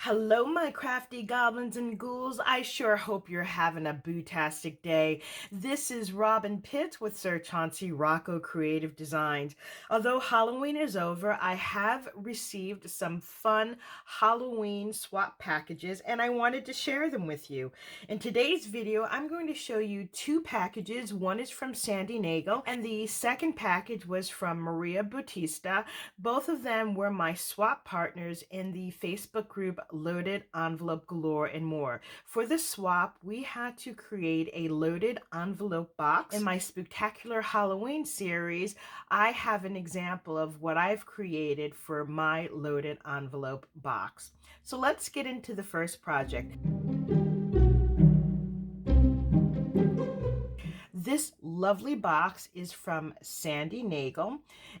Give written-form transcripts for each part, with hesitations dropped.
Hello, my crafty goblins and ghouls. I sure hope you're having a bootastic day. This is Robyn Pitt with Sir Chauncey Rocco Creative Designs. Although Halloween is over, I have received some fun Halloween swap packages and I wanted to share them with you. In today's video, I'm going to show you two packages. One is from Sandi Nagel and the second package was from Bautista. Both of them were my swap partners in the Facebook group Loaded Envelope Galore and More. For the swap, we had to create a loaded envelope box. In my Spooktacular Halloween series, I have an example of what I've created for my loaded envelope box. So let's get into the first project. This lovely box is from Sandi Nagel,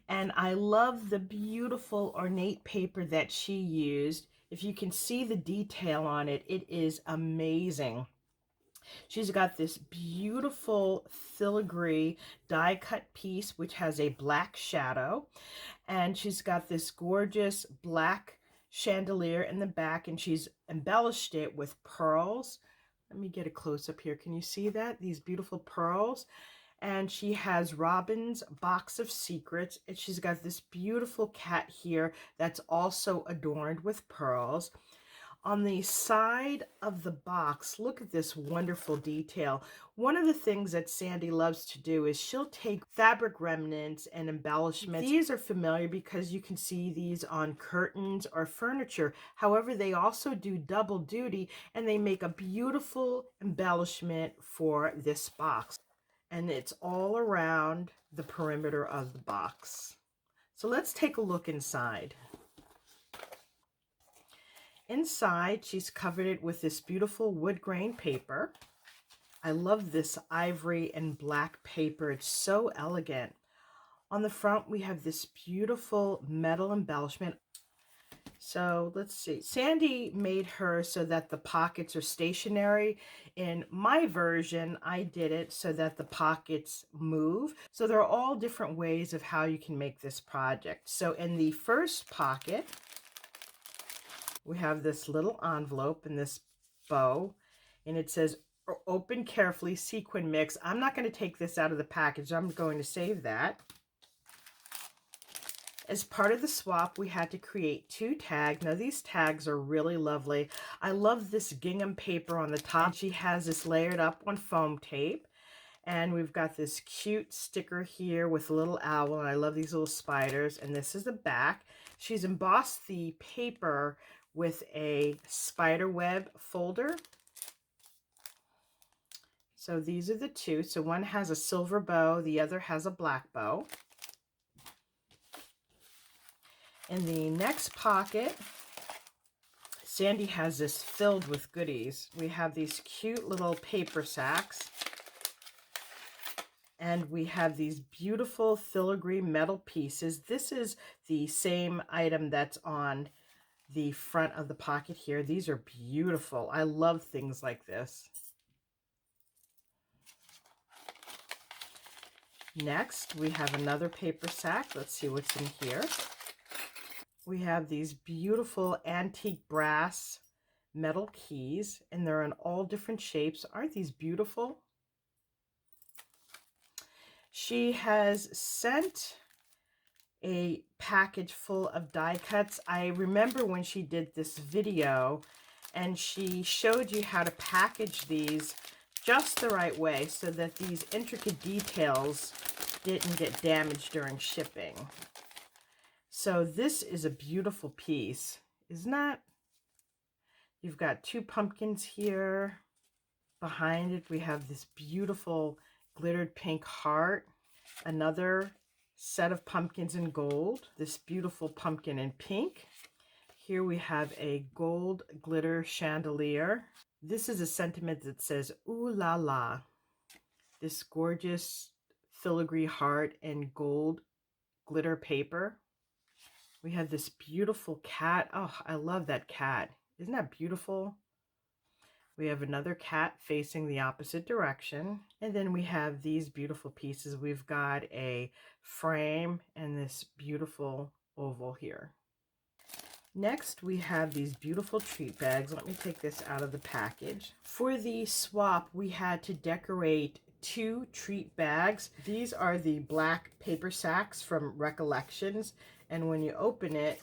and I love the beautiful ornate paper that she used. If you can see the detail on it, it is amazing. She's got this beautiful filigree die cut piece, which has a black shadow, and she's got this gorgeous black chandelier in the back, and she's embellished it with pearls. Let me get a close-up here. Can you see that? These beautiful pearls. And she has Robyn's Box of Secrets. And she's got this beautiful cat here that's also adorned with pearls. On the side of the box, look at this wonderful detail. One of the things that Sandi loves to do is she'll take fabric remnants and embellishments. These are familiar because you can see these on curtains or furniture. However, they also do double duty and they make a beautiful embellishment for this box. And it's all around the perimeter of the box. So let's take a look inside. Inside, she's covered it with this beautiful wood grain paper. I love this ivory and black paper. It's so elegant. On the front, we have this beautiful metal embellishment. So let's see. Sandi made her so that the pockets are stationary. In my version, I did it so that the pockets move. So there are all different ways of how you can make this project. So in the first pocket, we have this little envelope and this bow, and it says, open carefully, sequin mix. I'm not going to take this out of the package. I'm going to save that. As part of the swap, we had to create two tags. Now, these tags are really lovely. I love this gingham paper on the top. And she has this layered up on foam tape. And we've got this cute sticker here with a little owl. And I love these little spiders. And this is the back. She's embossed the paper with a spider web folder. So these are the two. So one has a silver bow, the other has a black bow. In the next pocket, Sandi has this filled with goodies. We have these cute little paper sacks. And we have these beautiful filigree metal pieces. This is the same item that's on the front of the pocket here. These are beautiful. I love things like this. Next, we have another paper sack. Let's see what's in here. We have these beautiful antique brass metal keys, and they're in all different shapes. Aren't these beautiful? She has sent a package full of die cuts. I remember when she did this video and she showed you how to package these just the right way so that these intricate details didn't get damaged during shipping. So this is a beautiful piece, isn't that? You've got two pumpkins here. Behind it, we have this beautiful glittered pink heart. Another set of pumpkins in gold. This beautiful pumpkin in pink. Here we have a gold glitter chandelier. This is a sentiment that says, ooh la la. This gorgeous filigree heart in gold glitter paper. We have this beautiful cat. Oh, I love that cat. Isn't that beautiful? We have another cat facing the opposite direction. And then we have these beautiful pieces. We've got a frame and this beautiful oval here. Next, we have these beautiful treat bags. Let me take this out of the package. For the swap, we had to decorate 2 treat bags. These are the black paper sacks from Recollections, and when you open it,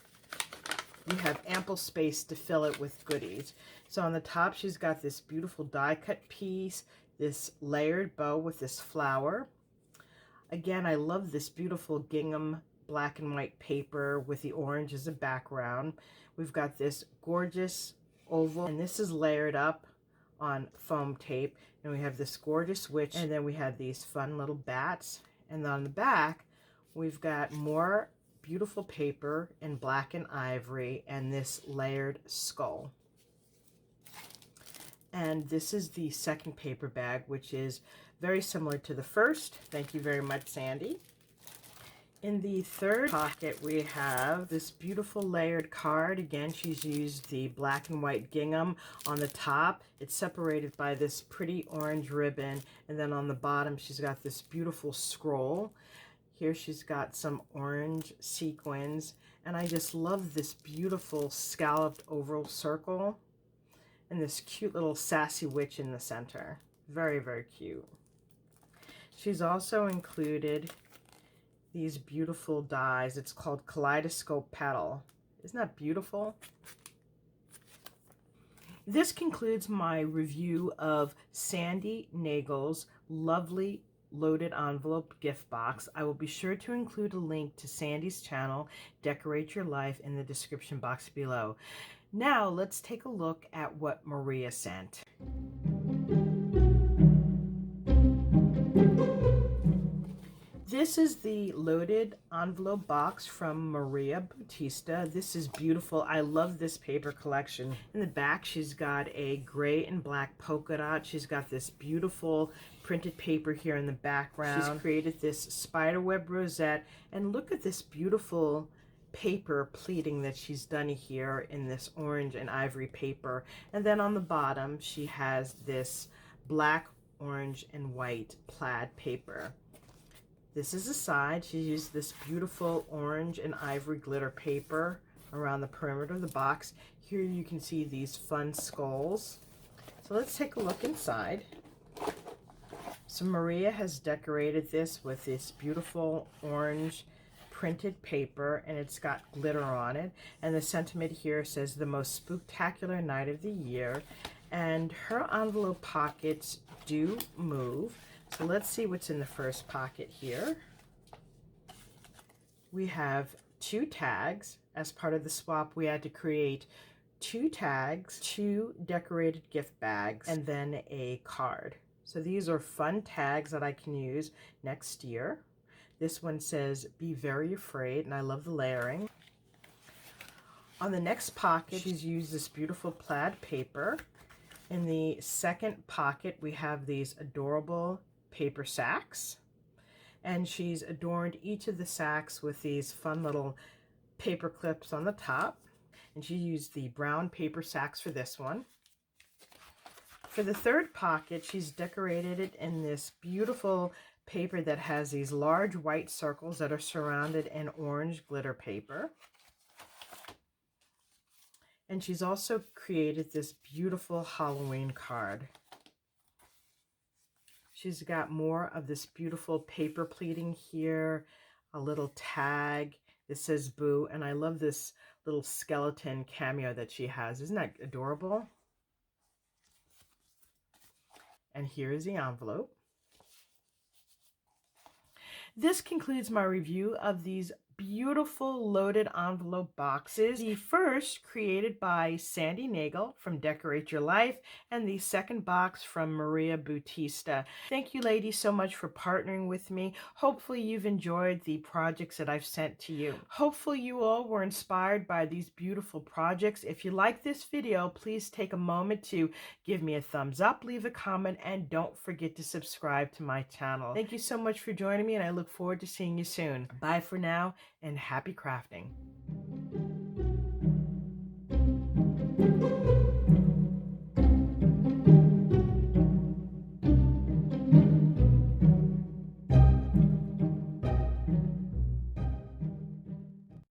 you have ample space to fill it with goodies. So on the top, she's got this beautiful die-cut piece, this layered bow with this flower. Again, I love this beautiful gingham black and white paper with the orange as a background. We've got this gorgeous oval, and this is layered up on foam tape. And we have this gorgeous witch, and then we have these fun little bats. And on the back, we've got more beautiful paper in black and ivory and this layered skull. And this is the second paper bag, which is very similar to the first. Thank you very much, Sandy. In the third pocket, we have this beautiful layered card. Again, she's used the black and white gingham on the top. It's separated by this pretty orange ribbon. And then on the bottom, she's got this beautiful scroll. Here she's got some orange sequins. And I just love this beautiful scalloped oval circle. And this cute little sassy witch in the center. Very, very cute. She's also included these beautiful dies. It's called Kaleidoscope Petal. Isn't that beautiful? This concludes my review of Sandi Nagel's lovely loaded envelope gift box. I will be sure to include a link to Sandi's channel, Decorate Your Life, in the description box below. Now let's take a look at what Maria sent. This is the loaded envelope box from Maria Bautista. This is beautiful. I love this paper collection. In the back, she's got a gray and black polka dot. She's got this beautiful printed paper here in the background. She's created this spiderweb rosette. And look at this beautiful paper pleating that she's done here in this orange and ivory paper. And then on the bottom, she has this black, orange, and white plaid paper. This is the side. She used this beautiful orange and ivory glitter paper around the perimeter of the box. Here you can see these fun skulls. So let's take a look inside. So Maria has decorated this with this beautiful orange printed paper, and it's got glitter on it. And the sentiment here says, the most spooktacular night of the year. And her envelope pockets do move. So let's see what's in the first pocket here. We have 2 tags. As part of the swap, we had to create 2 tags, 2 decorated gift bags, and then a card. So these are fun tags that I can use next year. This one says, be very afraid, and I love the layering. On the next pocket, she's used this beautiful plaid paper. In the second pocket, we have these adorable paper sacks, and she's adorned each of the sacks with these fun little paper clips on the top, and she used the brown paper sacks for this one. For the third pocket, she's decorated it in this beautiful paper that has these large white circles that are surrounded in orange glitter paper. And she's also created this beautiful Halloween card. She's got more of this beautiful paper pleating here, a little tag that says boo, and I love this little skeleton cameo that she has. Isn't that adorable? And here is the envelope. This concludes my review of these beautiful loaded envelope boxes. The first created by Sandi Nagel from Decorate Your Life, and the second box from Maria Bautista. Thank you ladies so much for partnering with me. Hopefully you've enjoyed the projects that I've sent to you. Hopefully you all were inspired by these beautiful projects. If you like this video, please take a moment to give me a thumbs up, leave a comment, and don't forget to subscribe to my channel. Thank you so much for joining me, and I look forward to seeing you soon. Bye for now, and happy crafting.